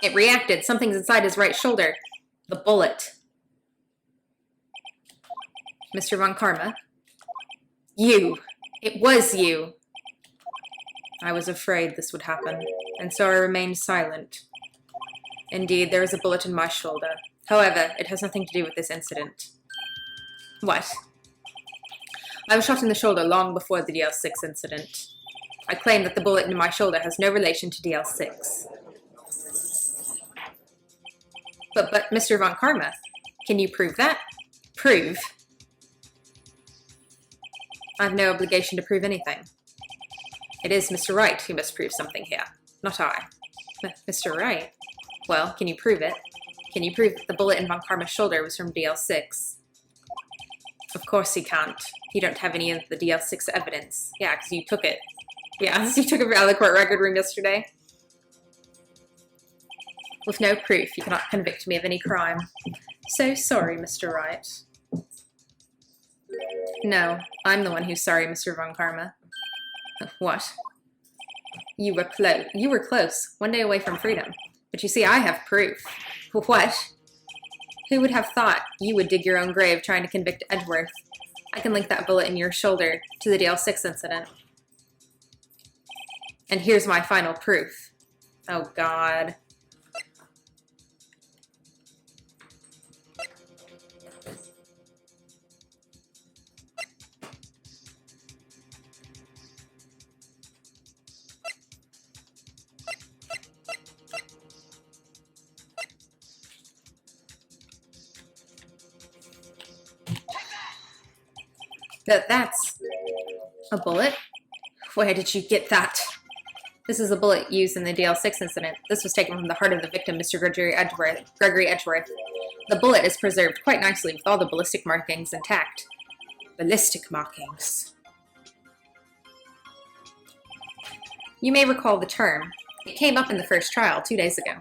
It reacted. Something's inside his right shoulder. The bullet. Mr. Von Karma. You. It was you. I was afraid this would happen, and so I remained silent. Indeed, there is a bullet in my shoulder. However, it has nothing to do with this incident. What? I was shot in the shoulder long before the DL6 incident. I claim that the bullet in my shoulder has no relation to DL6. But Mr. Von Karma, can you prove that? Prove? I have no obligation to prove anything. It is Mr. Wright who must prove something here, not I. Mr. Wright? Well, can you prove it? Can you prove that the bullet in Von Karma's shoulder was from DL6? Of course he can't. You don't have any of the DL6 evidence. Yeah, because you took it. Yeah, you took it out of the court record room yesterday. With no proof, you cannot convict me of any crime. So sorry, Mr. Wright. No, I'm the one who's sorry, Mr. Von Karma. What? You were close. 1 day away from freedom. But you see, I have proof. What? Who would have thought you would dig your own grave trying to convict Edgeworth? I can link that bullet in your shoulder to the DL6 incident. And here's my final proof. Oh, God. That's a bullet? Where did you get that? This is a bullet used in the DL6 incident. This was taken from the heart of the victim, Mr. Gregory Edgeworth. The bullet is preserved quite nicely with all the ballistic markings intact. Ballistic markings. You may recall the term. It came up in the first trial 2 days ago.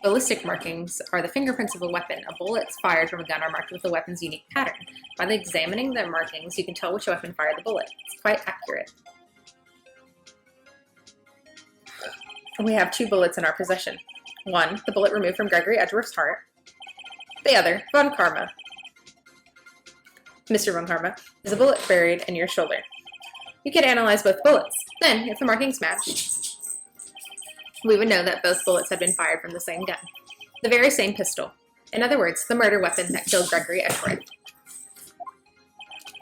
Ballistic markings are the fingerprints of a weapon. A bullets fired from a gun are marked with the weapon's unique pattern. By examining the markings, you can tell which weapon fired the bullet. It's quite accurate. We have 2 bullets in our possession. One, the bullet removed from Gregory Edgeworth's heart. The other, Von Karma. Mr. Von Karma, is a bullet buried in your shoulder. You can analyze both bullets. Then, if the markings match, we would know that both bullets had been fired from the same gun. The very same pistol. In other words, the murder weapon that killed Gregory Edgeworth.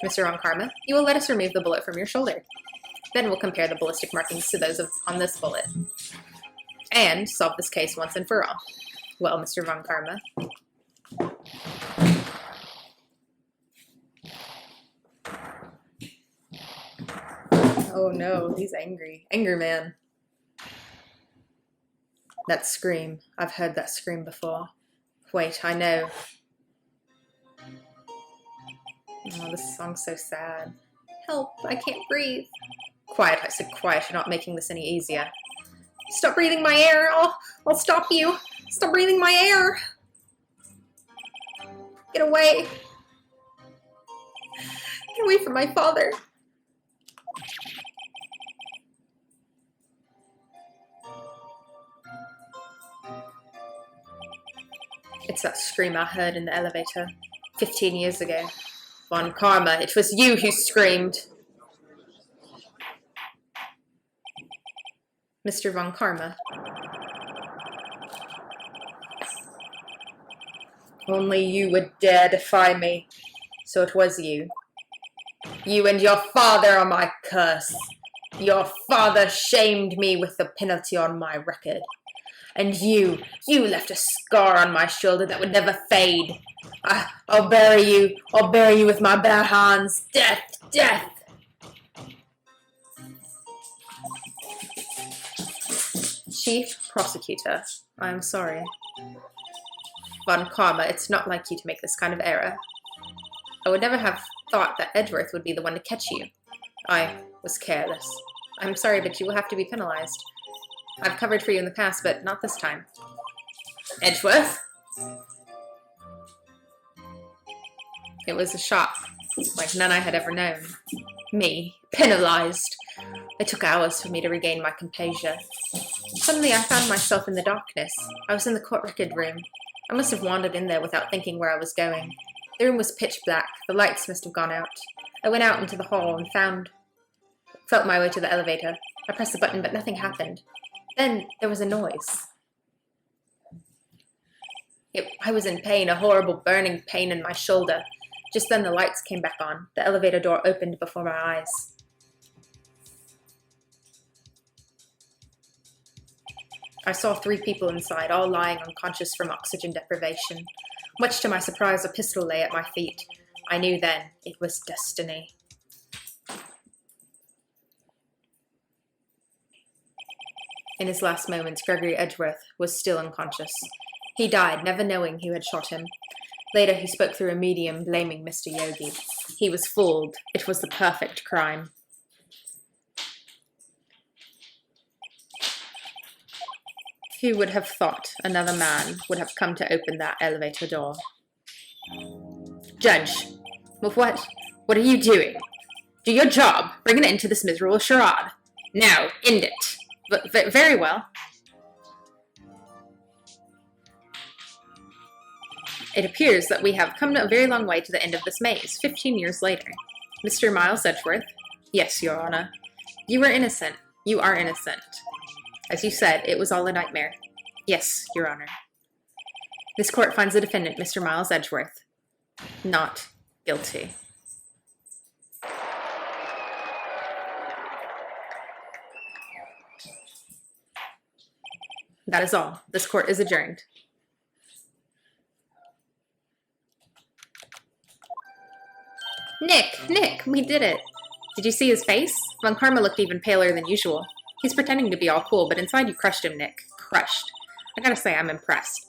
Mr. Von Karma, you will let us remove the bullet from your shoulder. Then we'll compare the ballistic markings to those on this bullet. And solve this case once and for all. Well, Mr. Von Karma. Oh no, he's angry. Angry man. That scream. I've heard that scream before. Wait, I know. Oh, this song's so sad. Help, I can't breathe. Quiet, I said quiet. You're not making this any easier. Stop breathing my air. I'll stop you. Stop breathing my air. Get away. Get away from my father. It's that scream I heard in the elevator 15 years ago. Von Karma, it was you who screamed. Mr. Von Karma. Only you would dare defy me. So it was you. You and your father are my curse. Your father shamed me with the penalty on my record. And you left a scar on my shoulder that would never fade. I'll bury you with my bare hands. Death, death. Chief Prosecutor, I am sorry. Von Karma, it's not like you to make this kind of error. I would never have thought that Edgeworth would be the one to catch you. I was careless. I'm sorry, but you will have to be penalized. I've covered for you in the past, but not this time. Edgeworth? It was a shock, like none I had ever known. Me, penalized. It took hours for me to regain my composure. Suddenly I found myself in the darkness. I was in the court record room. I must have wandered in there without thinking where I was going. The room was pitch black. The lights must have gone out. I went out into the hall and felt my way to the elevator. I pressed the button, but nothing happened. Then there was a noise. I was in pain, a horrible burning pain in my shoulder. Just then the lights came back on. The elevator door opened before my eyes. I saw 3 people inside, all lying unconscious from oxygen deprivation. Much to my surprise, a pistol lay at my feet. I knew then it was destiny. In his last moments, Gregory Edgeworth was still unconscious. He died, never knowing who had shot him. Later, he spoke through a medium, blaming Mr. Yogi. He was fooled. It was the perfect crime. Who would have thought another man would have come to open that elevator door? Judge, what are you doing? Do your job. Bring an end to this miserable charade. Now, end it. But very well. It appears that we have come a very long way to the end of this maze, 15 years later. Mr. Miles Edgeworth? Yes, Your Honor. You were innocent. You are innocent. As you said, it was all a nightmare. Yes, Your Honor. This court finds the defendant, Mr. Miles Edgeworth, not guilty. That is all. This court is adjourned. Nick, we did it. Did you see his face? Von Karma looked even paler than usual. He's pretending to be all cool, but inside you crushed him, Nick. Crushed. I gotta say, I'm impressed.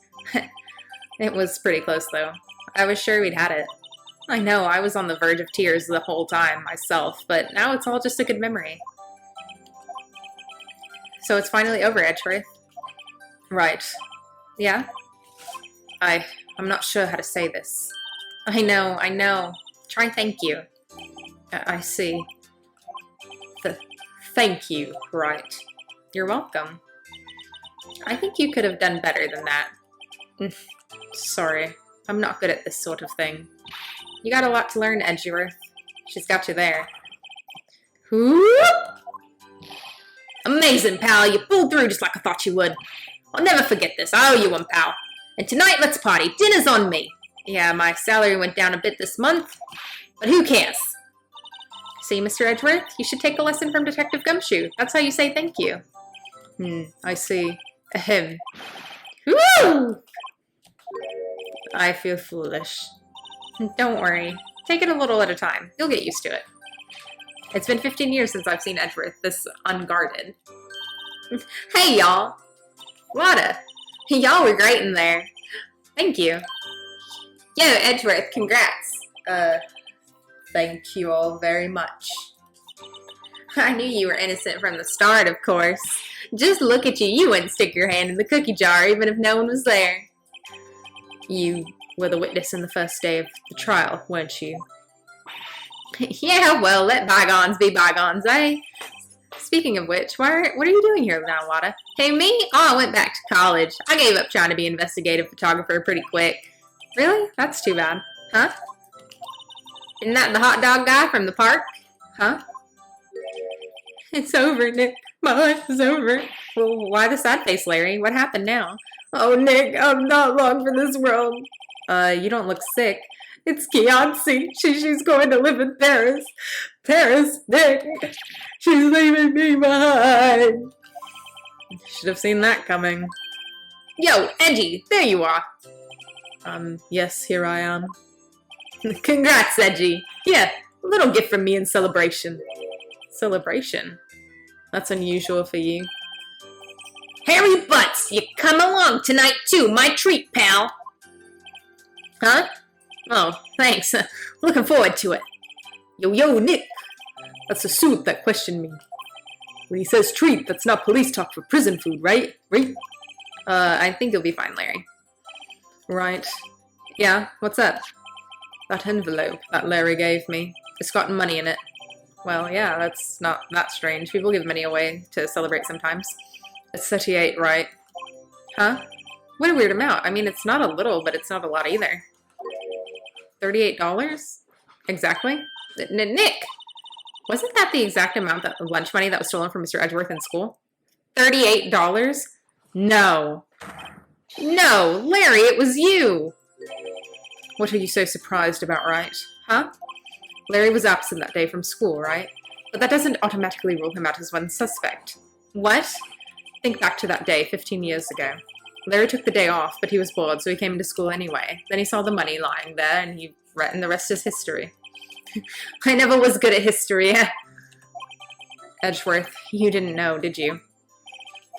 It was pretty close, though. I was sure we'd had it. I know, I was on the verge of tears the whole time, myself, but now it's all just a good memory. So it's finally over, Edgeworth. Right. Yeah? I'm not sure how to say this. I know. Try thank you. I see. Thank you, right. You're welcome. I think you could have done better than that. Sorry, I'm not good at this sort of thing. You got a lot to learn, Edgeworth. She's got you there. Whoop! Amazing, pal. You pulled through just like I thought you would. I'll never forget this. I owe you one, pal. And tonight, let's party. Dinner's on me. Yeah, my salary went down a bit this month, but who cares? See, Mr. Edgeworth, you should take a lesson from Detective Gumshoe. That's how you say thank you. I see. Ahem. Woo! I feel foolish. Don't worry. Take it a little at a time. You'll get used to it. It's been 15 years since I've seen Edgeworth this unguarded. Hey, y'all. Wada. Y'all were great in there. Thank you. Yo, Edgeworth, congrats. Thank you all very much. I knew you were innocent from the start, of course. Just look at you. You wouldn't stick your hand in the cookie jar even if no one was there. You were the witness in the first day of the trial, weren't you? Yeah, well, let bygones be bygones, eh? Speaking of which, what are you doing here now, Wada? Hey, me? Oh, I went back to college. I gave up trying to be an investigative photographer pretty quick. Really? That's too bad. Huh? Isn't that the hot dog guy from the park? Huh? It's over, Nick. My life is over. Well, why the sad face, Larry? What happened now? Oh, Nick, I'm not long for this world. You don't look sick. It's Kianci. She's going to live in Paris. Paris, Nick. She's leaving me behind. Should have seen that coming. Yo, Edgy, there you are. Yes, here I am. Congrats, Edgy. Yeah, a little gift from me in celebration. Celebration? That's unusual for you. Harry Butts, you come along tonight too. My treat, pal. Huh? Oh, thanks. Looking forward to it. Yo, Nick. That's the suit that questioned me. When he says treat, that's not police talk for prison food, right? Right? I think you'll be fine, Larry. Right. Yeah, what's up? That envelope that Larry gave me. It's got money in it. Well, yeah, that's not that strange. People give money away to celebrate sometimes. It's 38, right? Huh? What a weird amount. I mean, it's not a little, but it's not a lot either. $38? Exactly? Nick! Wasn't that the exact amount of lunch money that was stolen from Mr. Edgeworth in school? $38? No. No, Larry, it was you! What are you so surprised about, right? Huh? Larry was absent that day from school, right? But that doesn't automatically rule him out as one suspect. What? Think back to that day 15 years ago. Larry took the day off, but he was bored, so he came into school anyway. Then he saw the money lying there, and the rest is history. I never was good at history. Edgeworth, you didn't know, did you?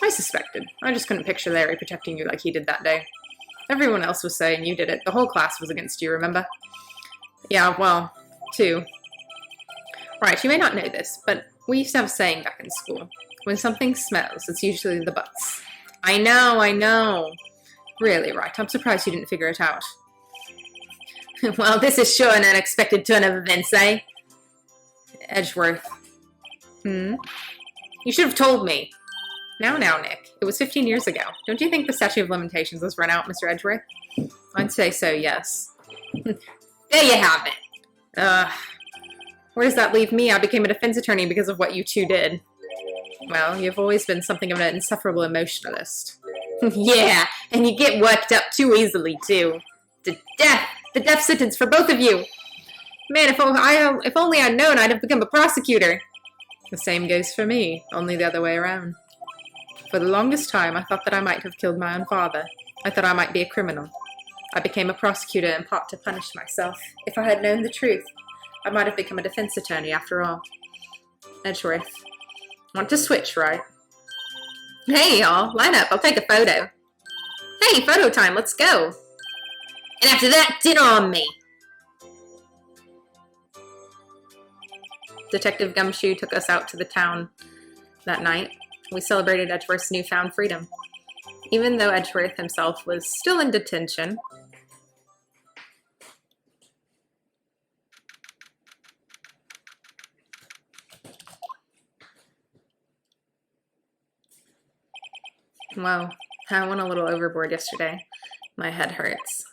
I suspected. I just couldn't picture Larry protecting you like he did that day. Everyone else was saying you did it. The whole class was against you, remember? Yeah, well, too. Right, you may not know this, but we used to have a saying back in school. When something smells, it's usually the butts. I know. Really, right. I'm surprised you didn't figure it out. Well, this is sure an unexpected turn of events, eh? Edgeworth. You should have told me. Now, Nick. It was 15 years ago. Don't you think the statute of limitations has run out, Mr. Edgeworth? I'd say so, yes. There you have it. Where does that leave me? I became a defense attorney because of what you two did. Well, you've always been something of an insufferable emotionalist. Yeah, and you get worked up too easily, too. To death! The death sentence for both of you! Man, if only I'd known, I'd have become a prosecutor. The same goes for me, only the other way around. For the longest time, I thought that I might have killed my own father. I thought I might be a criminal. I became a prosecutor in part to punish myself. If I had known the truth, I might have become a defense attorney after all. Edgeworth. Want to switch, right? Hey, y'all. Line up. I'll take a photo. Hey, photo time. Let's go. And after that, dinner on me. Detective Gumshoe took us out to the town that night. We celebrated Edgeworth's newfound freedom. Even though Edgeworth himself was still in detention. Wow, I went a little overboard yesterday. My head hurts.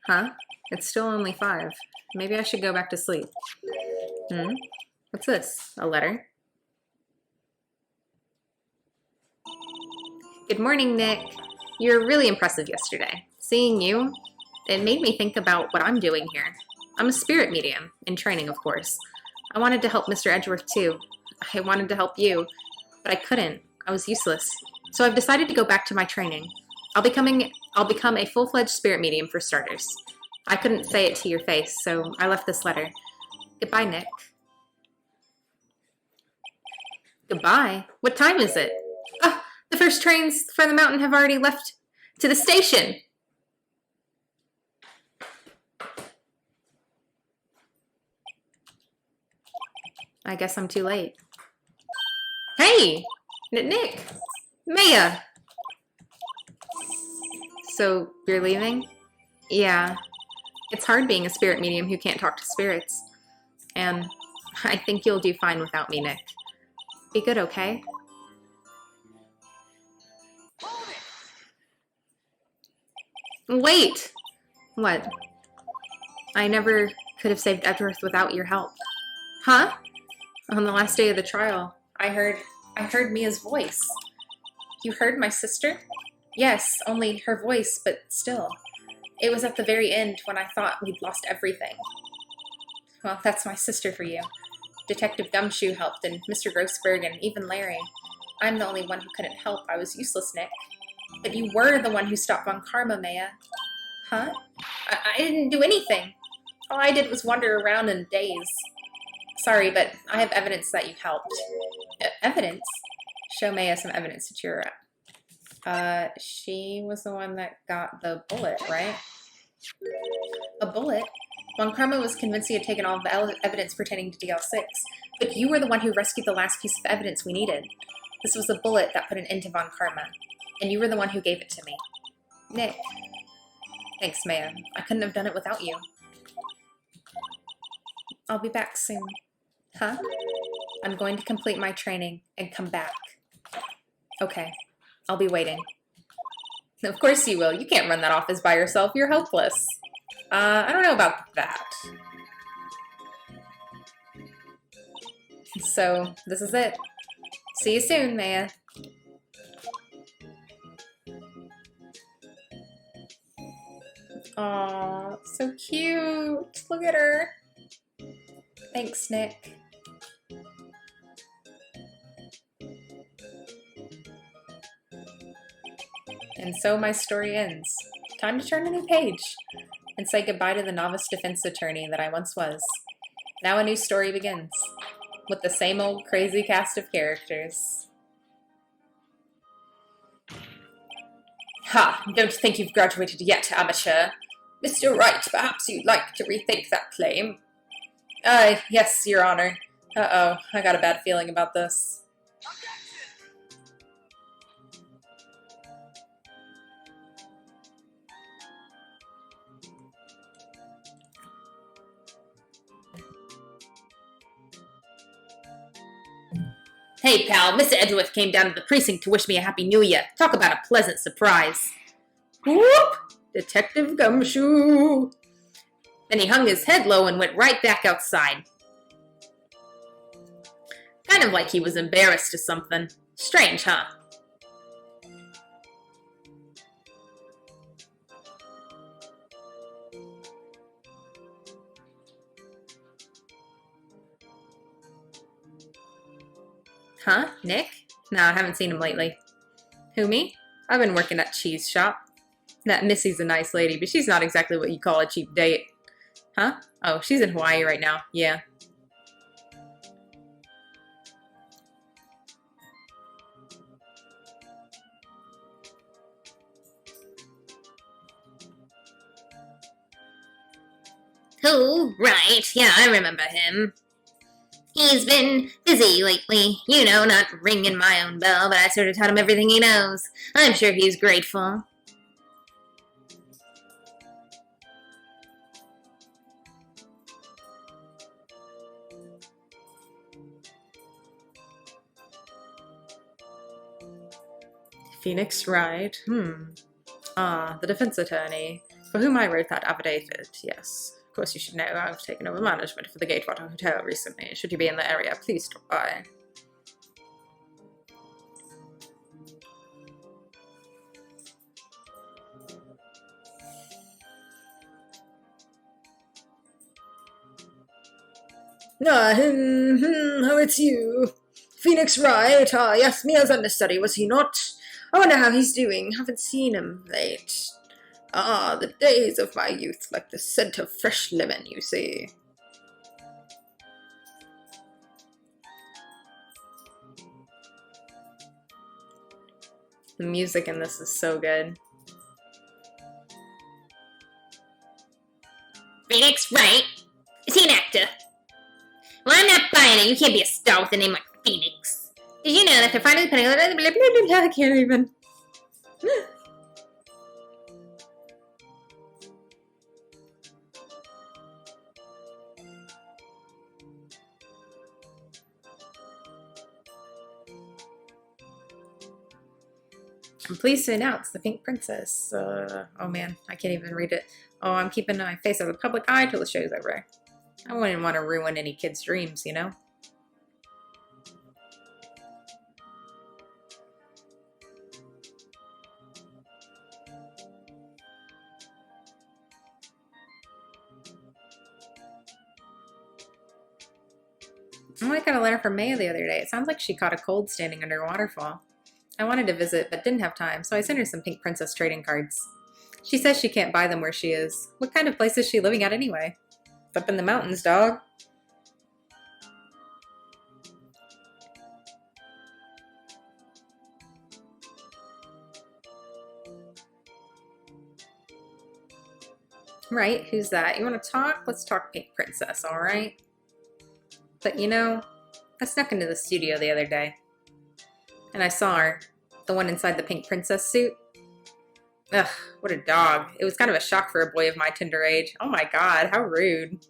Huh? It's still only 5. Maybe I should go back to sleep. What's this? A letter? Good morning, Nick. You were really impressive yesterday. Seeing you, it made me think about what I'm doing here. I'm a spirit medium, in training, of course. I wanted to help Mr. Edgeworth, too. I wanted to help you, but I couldn't. I was useless. So I've decided to go back to my training. I'll become a full-fledged spirit medium for starters. I couldn't say it to your face, so I left this letter. Goodbye, Nick. Goodbye? What time is it? Oh, the first trains for the mountain have already left to the station. I guess I'm too late. Hey! Nick! Maya! So, you're leaving? Yeah. It's hard being a spirit medium who can't talk to spirits. And I think you'll do fine without me, Nick. Be good, okay? Wait! What? I never could have saved Edgeworth without your help. Huh? On the last day of the trial, I heard Mia's voice. You heard my sister? Yes, only her voice, but still. It was at the very end when I thought we'd lost everything. Well, that's my sister for you. Detective Gumshoe helped, and Mr. Grossberg, and even Larry. I'm the only one who couldn't help. I was useless, Nick. But you were the one who stopped Von Karma, Maya. Huh? I didn't do anything. All I did was wander around and daze. Sorry, but I have evidence that you helped. Evidence? Show Maya some evidence to cheer her up. She was the one that got the bullet, right? A bullet? Von Karma was convinced he had taken all of the evidence pertaining to DL6, but you were the one who rescued the last piece of evidence we needed. This was the bullet that put an end to Von Karma, and you were the one who gave it to me. Nick. Thanks, Maya. I couldn't have done it without you. I'll be back soon. Huh? I'm going to complete my training and come back. Okay, I'll be waiting. Of course you will. You can't run that office by yourself. You're helpless. I don't know about that. So, this is it. See you soon, Maya. Aw, so cute. Look at her. Thanks, Nick. And so my story ends. Time to turn a new page and say goodbye to the novice defense attorney that I once was. Now a new story begins, with the same old crazy cast of characters. Ha! Don't think you've graduated yet, amateur. Mr. Wright, perhaps you'd like to rethink that claim? Yes, Your Honor. Uh-oh, I got a bad feeling about this. Hey, pal, Mr. Edgeworth came down to the precinct to wish me a Happy New Year. Talk about a pleasant surprise. Whoop! Detective Gumshoe! Then he hung his head low and went right back outside. Kind of like he was embarrassed or something. Strange, huh? Huh? Nick? No, I haven't seen him lately. Who, me? I've been working at Cheese Shop. That Missy's a nice lady, but she's not exactly what you call a cheap date. Huh? Oh, she's in Hawaii right now. Yeah. Who? Right. Yeah, I remember him. He's been busy lately. You know, not ringing my own bell, but I sort of taught him everything he knows. I'm sure he's grateful. Phoenix Wright. Ah, the defense attorney, for whom I wrote that affidavit, yes. Of course you should know I've taken over management for the Gatewater Hotel recently. Should you be in the area, please stop by. Oh, it's you. Phoenix Wright. Ah, yes, me as understudy, was he not? I wonder how he's doing. Haven't seen him late. Ah, the days of my youth, like the scent of fresh lemon, you see. The music in this is so good. Phoenix Wright? Is he an actor? Well, I'm not buying it. You can't be a star with a name like Phoenix. Did you know that they're finally putting I can't even. I'm pleased to announce the Pink Princess. Oh man, I can't even read it. Oh, I'm keeping my face out of the public eye till the show's over. I wouldn't want to ruin any kid's dreams, you know? Oh, I got a letter from Maya the other day. It sounds like she caught a cold standing under a waterfall. I wanted to visit, but didn't have time, so I sent her some Pink Princess trading cards. She says she can't buy them where she is. What kind of place is she living at anyway? It's up in the mountains, dog. Right, who's that? You want to talk? Let's talk Pink Princess, alright? But you know, I snuck into the studio the other day. And I saw her, the one inside the Pink Princess suit. Ugh, what a dog. It was kind of a shock for a boy of my tender age. Oh my god, how rude.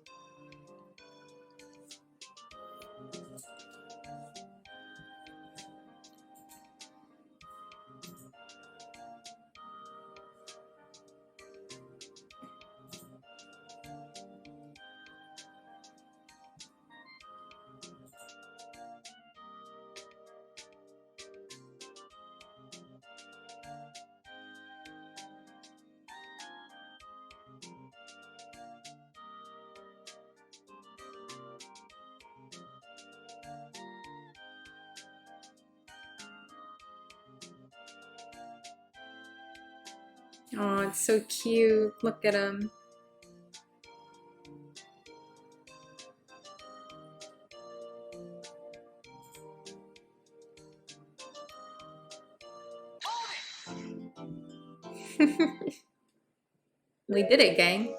Oh, it's so cute. Look at him. We did it, gang.